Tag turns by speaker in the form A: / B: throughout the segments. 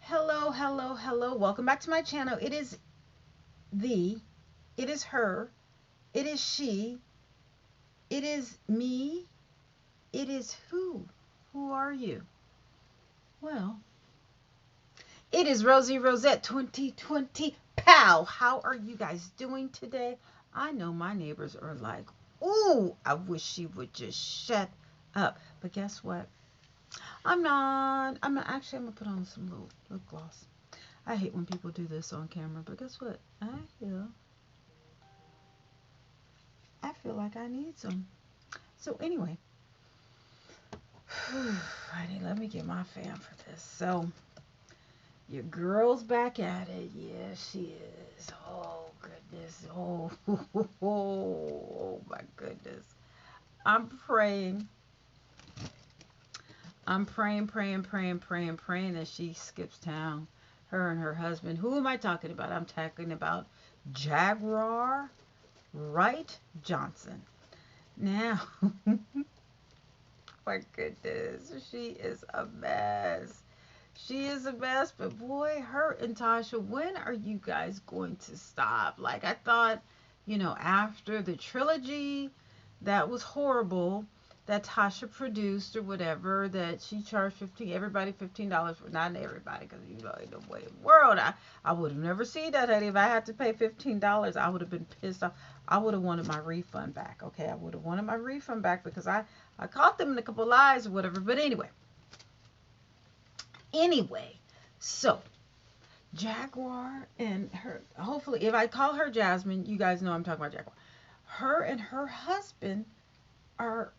A: Hello, hello, hello. Welcome back to my channel. It is thee, it is her, it is she, it is me, it is who. Who are you? Well, it is Rosie Rosette 2020. Pow! How are you guys doing today? I know my neighbors are like, ooh, I wish she would just shut up. But guess what? I'm not. Actually, I'm gonna put on some little lip gloss. I hate when people do this on camera, but guess what? Feel I feel like I need some. So anyway, Friday, let me get my fan for this. So your girl's back at it. Yeah, she is. Oh goodness. Oh, oh my goodness. I'm praying. I'm praying that she skips town. Her and her husband. Who am I talking about? I'm talking about Jaguar Wright-Johnson. Now, my goodness, she is a mess. She is a mess, but boy, her and Tasha, when are you guys going to stop? Like, I thought, after the trilogy that was horrible that Tasha produced or whatever, that she charged everybody $15 for, not everybody, because in the way of the world, I would have never seen that, honey. If I had to pay $15, I would have been pissed off. I would have wanted my refund back, okay? I would have wanted my refund back because I caught them in a couple lies or whatever. But anyway, so Jaguar and her, hopefully, if I call her Jasmine, you guys know I'm talking about Jaguar. Her and her husband are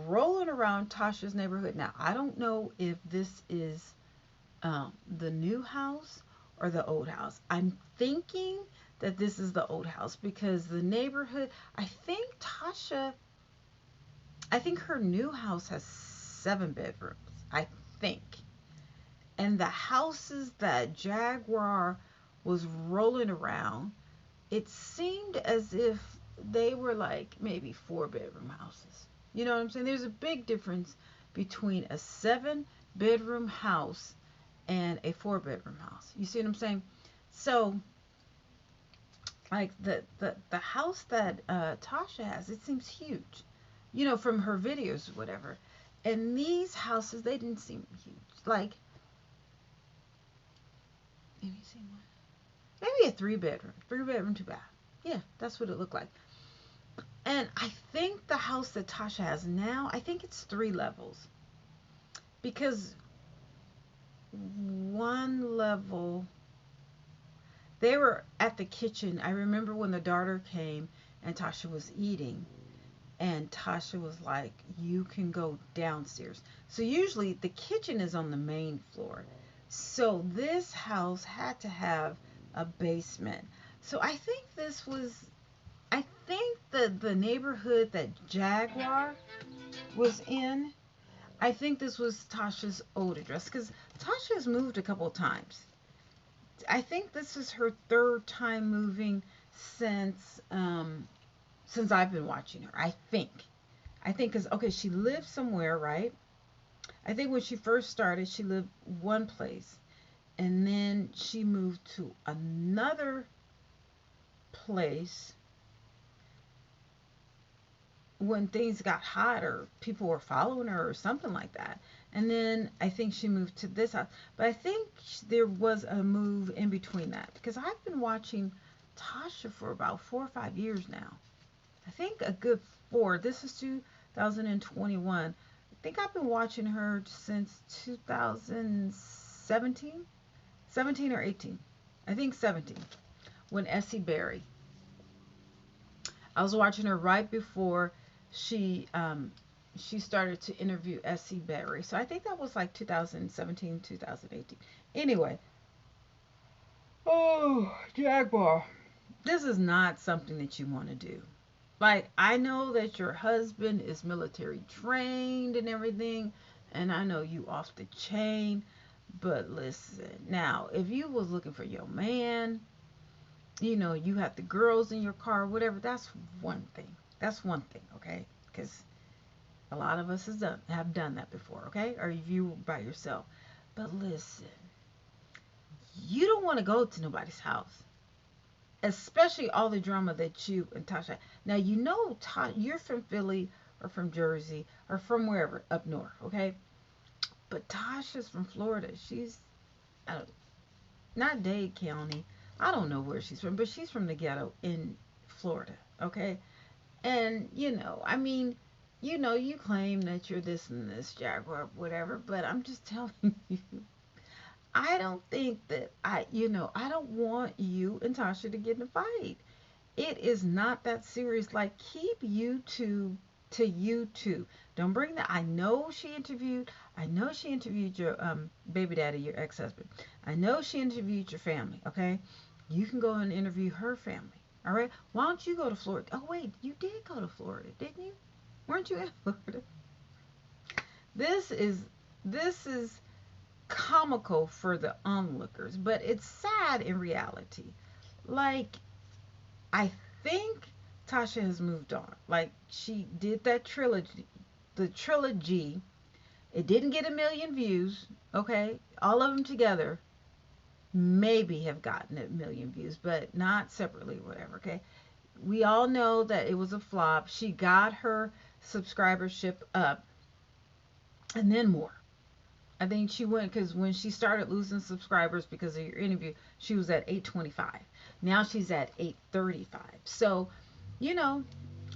A: rolling around Tasha's neighborhood. Now, I don't know if this is the new house or the old house. I'm thinking that this is the old house because the neighborhood, I think her new house has 7 bedrooms. I think. And the houses that Jaguar was rolling around, it seemed as if they were like maybe 4 bedroom houses. You know what I'm saying? There's a big difference between a 7 bedroom house and a 4 bedroom house. You see what I'm saying? So, like the house that Tasha has, it seems huge, from her videos or whatever. And these houses, they didn't seem huge. Like, maybe see one. Maybe a 3 bedroom, 3 bedroom, 2 bath. Yeah, that's what it looked like. And I think the house that Tasha has now, I think it's 3 levels because one level, they were at the kitchen. I remember when the daughter came and Tasha was eating, and Tasha was like, "You can go downstairs." So usually the kitchen is on the main floor. So this house had to have a basement. So I think the neighborhood that Jaguar was in, I think this was Tasha's old address because Tasha's moved a couple of times. I think this is her third time moving since since I've been watching her. I think because okay, she lived somewhere, right? I think when she first started, she lived one place, and then she moved to another place when things got hot or people were following her or something like that. And then I think she moved to this house. But I think there was a move in between that because I've been watching Tasha for about 4 or 5 years now. I think a good four. This is 2021. I think I've been watching her since 2017, 17 or 18. I think 17 when Essie Berry. I was watching her right before she she started to interview Essie Berry. So I think that was like 2017, 2018. Anyway, oh, Jaguar. This is not something that you want to do. Like, I know that your husband is military trained and everything, and I know you off the chain, but listen, now, if you was looking for your man, you have the girls in your car, whatever, that's one thing. That's one thing, okay? Because a lot of us have done that before, okay? Or if you were by yourself. But listen, you don't want to go to nobody's house, especially all the drama that you and Tasha. Now you know you're from Philly or from Jersey or from wherever up north, okay? But Tasha's from Florida. She's uh, not Dade County. I don't know where she's from, but she's from the ghetto in Florida, okay? And I mean, you claim that you're this and this Jaguar, whatever, but I'm just telling you, I don't think that I don't want you and Tasha to get in a fight. It is not that serious. Like, keep you two to you two. Don't bring that. I know she interviewed your baby daddy, your ex-husband. I know she interviewed your family, okay? You can go and interview her family. All right? Why don't you go to Florida? Oh wait, you did go to Florida, didn't you? Weren't you in Florida? This is comical for the onlookers, but it's sad in reality. Like, I think Tasha has moved on. Like, she did that trilogy, the trilogy. It didn't get 1 million views, okay? All of them together maybe have gotten 1 million views, but not separately, whatever, okay? We all know that it was a flop. She got her subscribership up and then more. I think she went, because when she started losing subscribers because of your interview, she was at 825. Now she's at 835. So, you know,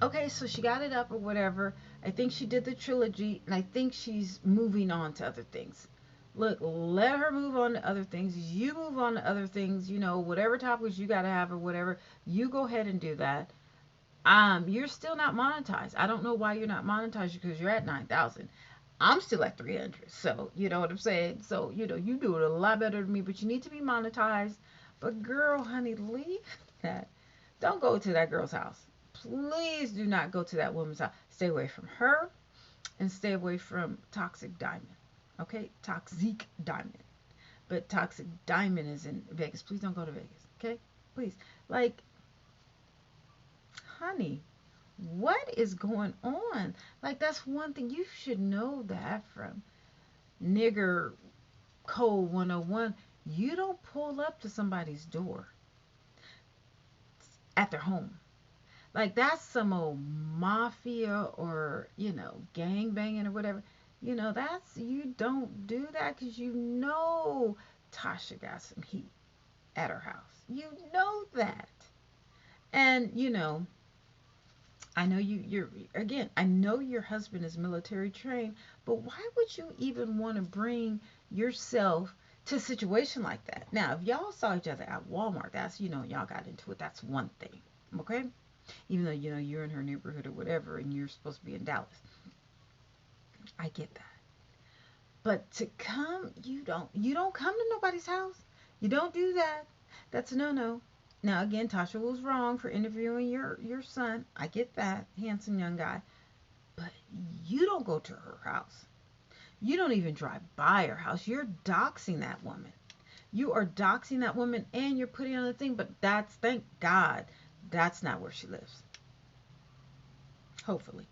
A: okay, so she got it up or whatever. I think she did the trilogy, and I think she's moving on to other things. Look, let her move on to other things. You move on to other things, whatever topics you got to have or whatever, you go ahead and do that. You're still not monetized. I don't know why you're not monetized, because you're at 9,000. I'm still at 300. So, you know what I'm saying? So, you do it a lot better than me, but you need to be monetized. But girl, honey, leave that. Don't go to that girl's house. Please do not go to that woman's house. Stay away from her and stay away from Toxic Diamond. Okay? Toxic Diamond. But Toxic Diamond is in Vegas. Please don't go to Vegas. Okay? Please. Like, honey, what is going on? Like, that's one thing. You should know that from Nigger Code 101. You don't pull up to somebody's door at their home. Like, that's some old mafia or, gang banging or whatever. You don't do that, because Tasha got some heat at her house. You know that. And, I know you're, again, I know your husband is military trained, but why would you even want to bring yourself to a situation like that? Now, if y'all saw each other at Walmart, that's, y'all got into it, that's one thing, okay? Even though, you're in her neighborhood or whatever, and you're supposed to be in Dallas. I get that. But to come, you don't come to nobody's house. You don't do that. That's a no-no. Now, again, Tasha was wrong for interviewing your son. I get that, handsome young guy. But you don't go to her house. You don't even drive by her house. You're doxing that woman. You are doxing that woman, and you're putting on the thing. But thank God, that's not where she lives. Hopefully.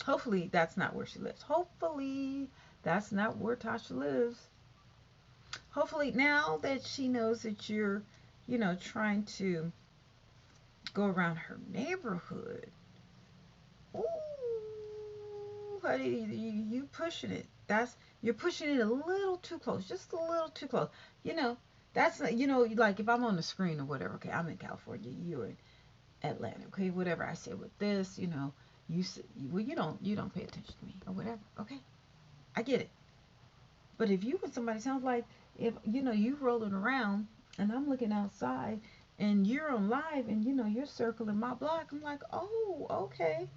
A: Hopefully, that's not where she lives. Hopefully, that's not where Tasha lives. Hopefully, now that she knows that you're trying to go around her neighborhood. Ooh, honey, you pushing it. You're pushing it a little too close, just a little too close. That's not, like if I'm on the screen or whatever. Okay, I'm in California, you're in Atlanta. Okay, whatever I say with this, you don't pay attention to me or whatever. Okay, I get it. But if you and somebody sounds like, if you rolling around and I'm looking outside and you're on live and you're circling my block, I'm like, oh, okay.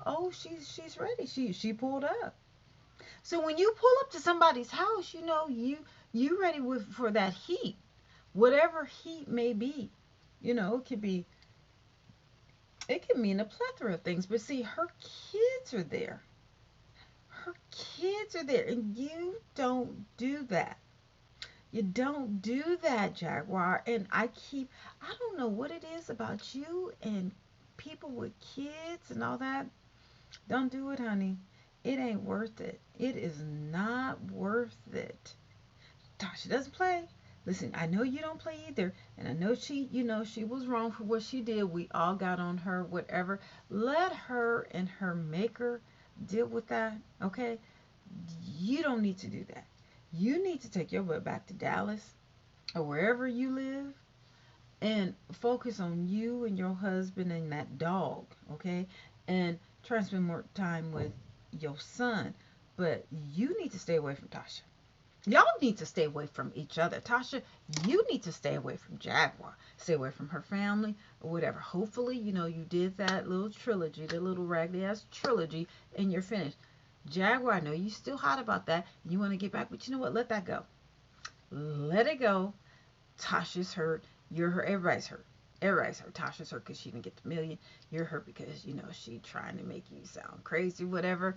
A: Oh, she's ready. She pulled up. So when you pull up to somebody's house, you ready for that heat, whatever heat may be. It could mean a plethora of things. But see, her kids are there. Her kids are there, and you don't do that. You don't do that, Jaguar. And I don't know what it is about you and people with kids and all that. Don't do it, honey. It ain't worth it. It is not worth it. Tasha doesn't play. Listen, I know you don't play either, and I know she was wrong for what she did. We all got on her, whatever. Let her and her maker deal with that, okay? You don't need to do that. You need to take your butt back to Dallas or wherever you live and focus on you and your husband and that dog, okay? And try and spend more time with your son. But you need to stay away from Tasha. Y'all need to stay away from each other. Tasha, you need to stay away from Jaguar. Stay away from her family or whatever. Hopefully, you did that little trilogy, the little raggedy ass trilogy, and you're finished. Jaguar, I know you still hot about that. You want to get back, but you know what? Let that go. Let it go. Tasha's hurt. You're hurt. Everybody's hurt. Everybody's hurt. Tasha's hurt because she didn't get the million. You're hurt because, she trying to make you sound crazy, whatever.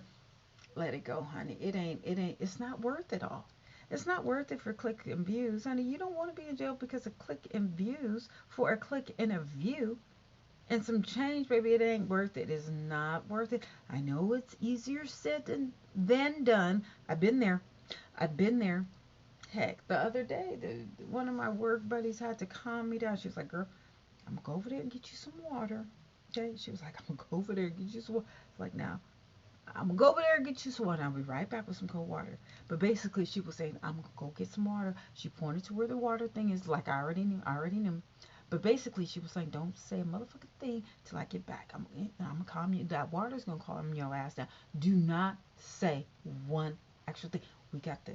A: Let it go, honey. It's not worth it all. It's not worth it for click and views. Honey, you don't want to be in jail because of click and views, for a click and a view and some change, baby. It ain't worth it. It's not worth it. I know it's easier said than done. I've been there. I've been there. Heck, the other day, one of my work buddies had to calm me down. She was like, girl, I'm going to go over there and get you some water. Okay? She was like, I'm going to go over there and get you some water. Like, now, I'm going to go over there and get you some water. I'll be right back with some cold water. But basically, she was saying, I'm going to go get some water. She pointed to where the water thing is. Like, I already knew. But basically, she was saying, don't say a motherfucking thing till I get back. I'm going to calm you. That water's going to calm your ass down. Do not say one extra thing. We got the,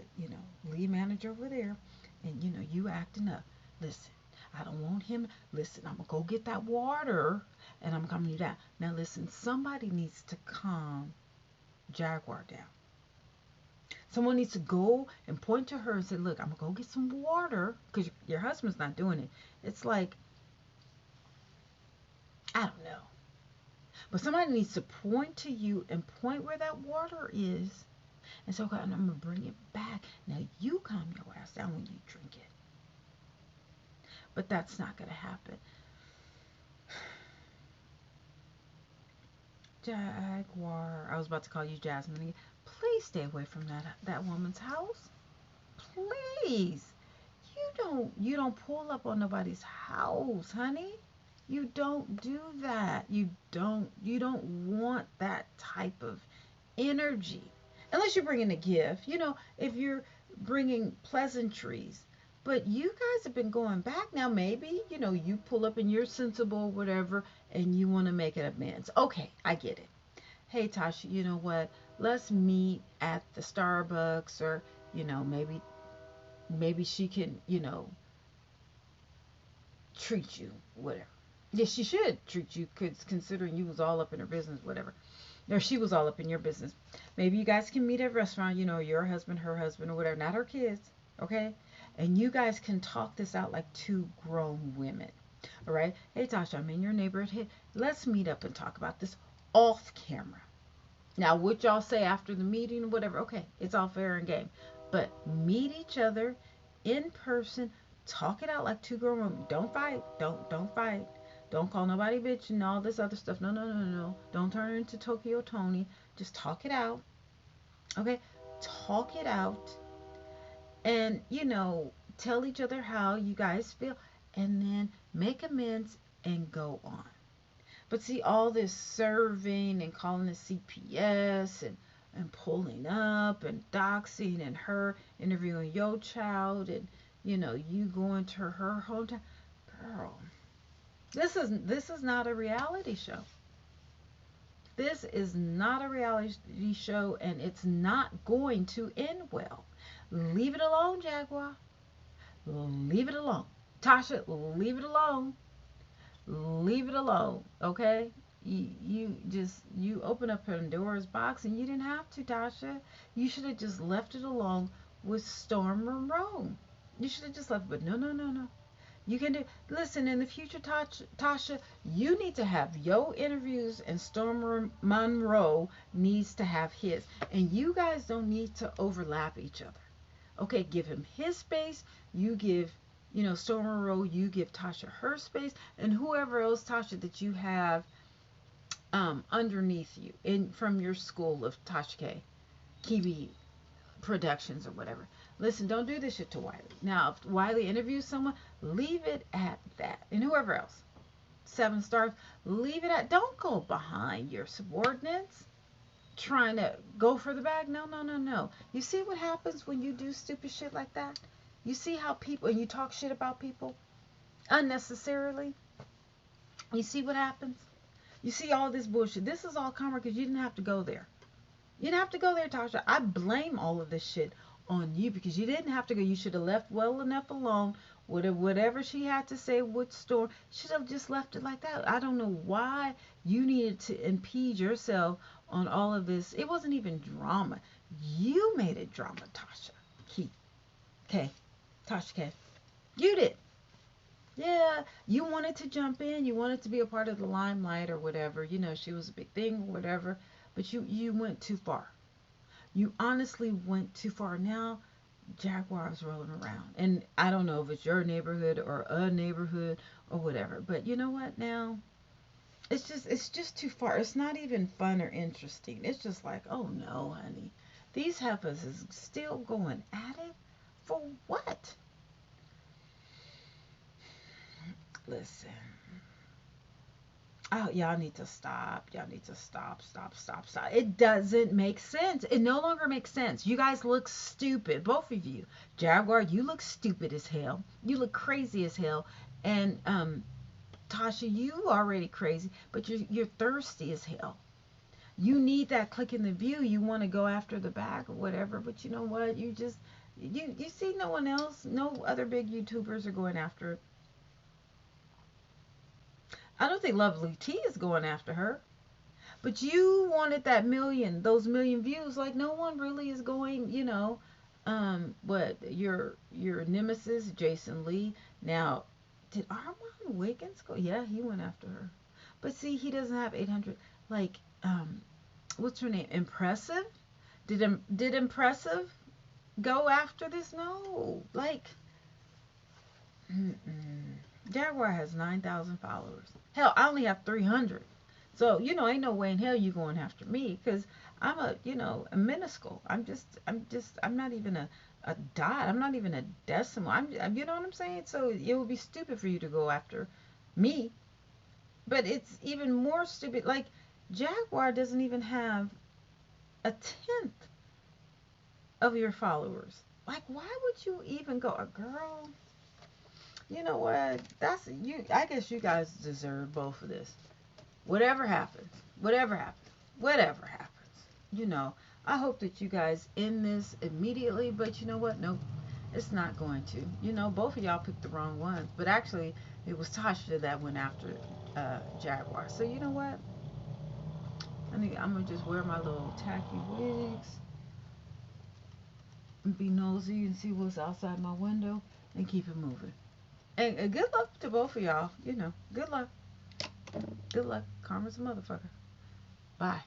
A: lead manager over there. And, you acting up. Listen, I don't want him. Listen, I'm going to go get that water. And I'm calming you down. Now, listen, somebody needs to calm Jaguar down. Someone needs to go and point to her and say, look, I'm going to go get some water. Because your husband's not doing it. It's like, I don't know. But somebody needs to point to you and point where that water is. And so, okay, I'm going to bring it back. Now, you calm your ass down when you drink it. But that's not going to happen. Jaguar. I was about to call you Jasmine again. Please stay away from that woman's house. Please. You don't pull up on nobody's house, honey. You don't do that. You don't want that type of energy. Unless you're bringing a gift. If you're bringing pleasantries. But you guys have been going back now. Maybe, you pull up and you're sensible, whatever, and you want to make it amends. Okay, I get it. Hey, Tasha, you know what? Let's meet at the Starbucks, or, maybe she can, treat you, whatever. Yes, she should treat you, considering you was all up in her business, whatever. Or she was all up in your business. Maybe you guys can meet at a restaurant, your husband, her husband, or whatever, not her kids, okay? And you guys can talk this out like two grown women, all right? Hey, Tasha, I'm in your neighborhood. Let's meet up and talk about this off camera. Now, what y'all say after the meeting or whatever, okay, it's all fair and game. But meet each other in person, talk it out like two grown women. Don't fight. Don't fight. Don't call nobody bitch and all this other stuff. No. Don't turn her into Tokyo Tony. Just talk it out. Okay? Talk it out. And, tell each other how you guys feel. And then make amends and go on. But see, all this serving and calling the CPS and pulling up and doxing and her interviewing your child and, you going to her hometown. Girl, this is not a reality show. This is not a reality show, and it's not going to end well. Leave it alone, Jaguar. Leave it alone. Tasha, leave it alone. Leave it alone, okay? You open up Pandora's box, and you didn't have to, Tasha. You should have just left it alone with Storm Monroe. You should have just left, but no. You can do. Listen, in the future, Tasha, you need to have your interviews, and Storm Monroe needs to have his, and you guys don't need to overlap each other. Okay, give him his space. You give. Storm Monroe, you give Tasha her space, and whoever else, Tasha, that you have underneath you from your school of Tasha K, Kiwi Productions or whatever. Listen, don't do this shit to Wiley. Now, if Wiley interviews someone, leave it at that. And whoever else, 7 stars, leave it at. Don't go behind your subordinates trying to go for the bag. No, no, no, no. You see what happens when you do stupid shit like that? You see how people, and you talk shit about people unnecessarily? You see what happens? You see all this bullshit. This is all karma because you didn't have to go there. You didn't have to go there, Tasha. I blame all of this shit on you because you didn't have to go. You should have left well enough alone. Whatever she had to say with Storm, should have just left it like that. I don't know why you needed to impede yourself on all of this. It wasn't even drama. You made it drama, Tasha. Key. Okay. Tasha K. You did. Yeah, you wanted to jump in. You wanted to be a part of the limelight or whatever. You know, she was a big thing or whatever. But you went too far. You honestly went too far. Now, Jaguar is rolling around. And I don't know if it's your neighborhood or a neighborhood or whatever. But you know what now? It's just too far. It's not even fun or interesting. It's just like, oh no, honey. These heifers is still going at it? For what? Listen. Oh, y'all need to stop. Y'all need to stop, stop, stop, stop. It doesn't make sense. It no longer makes sense. You guys look stupid, both of you. Jaguar, you look stupid as hell. You look crazy as hell. And Tasha, you already crazy, but you're thirsty as hell. You need that click in the view. You want to go after the bag or whatever, but you know what? You see no one else, no other big YouTubers are going after it. I don't think Lovely T is going after her. But you wanted that million, those million views. Like no one really is going, what your nemesis, Jason Lee. Now, did Armand Wiggins go? Yeah, he went after her. But see, he doesn't have 800. Like, what's her name? Impressive? Did Impressive go after this? No. Like, Jaguar has 9,000 followers. Hell, I only have 300. So, ain't no way in hell you going after me because I'm a minuscule. I'm not even a dot. I'm not even a decimal. You know what I'm saying? So it would be stupid for you to go after me. But it's even more stupid. Like, Jaguar doesn't even have a tenth of your followers. Like, why would you even go? A girl, you know what? That's you. I guess you guys deserve both of this. Whatever happens, whatever happens, whatever happens. I hope that you guys end this immediately. But you know what? Nope, it's not going to. Both of y'all picked the wrong ones. But actually, it was Tasha that went after Jaguar. So you know what? I'm gonna just wear my little tacky wigs and be nosy and see what's outside my window and keep it moving. And good luck to both of y'all. Good luck. Good luck. Karma's a motherfucker. Bye.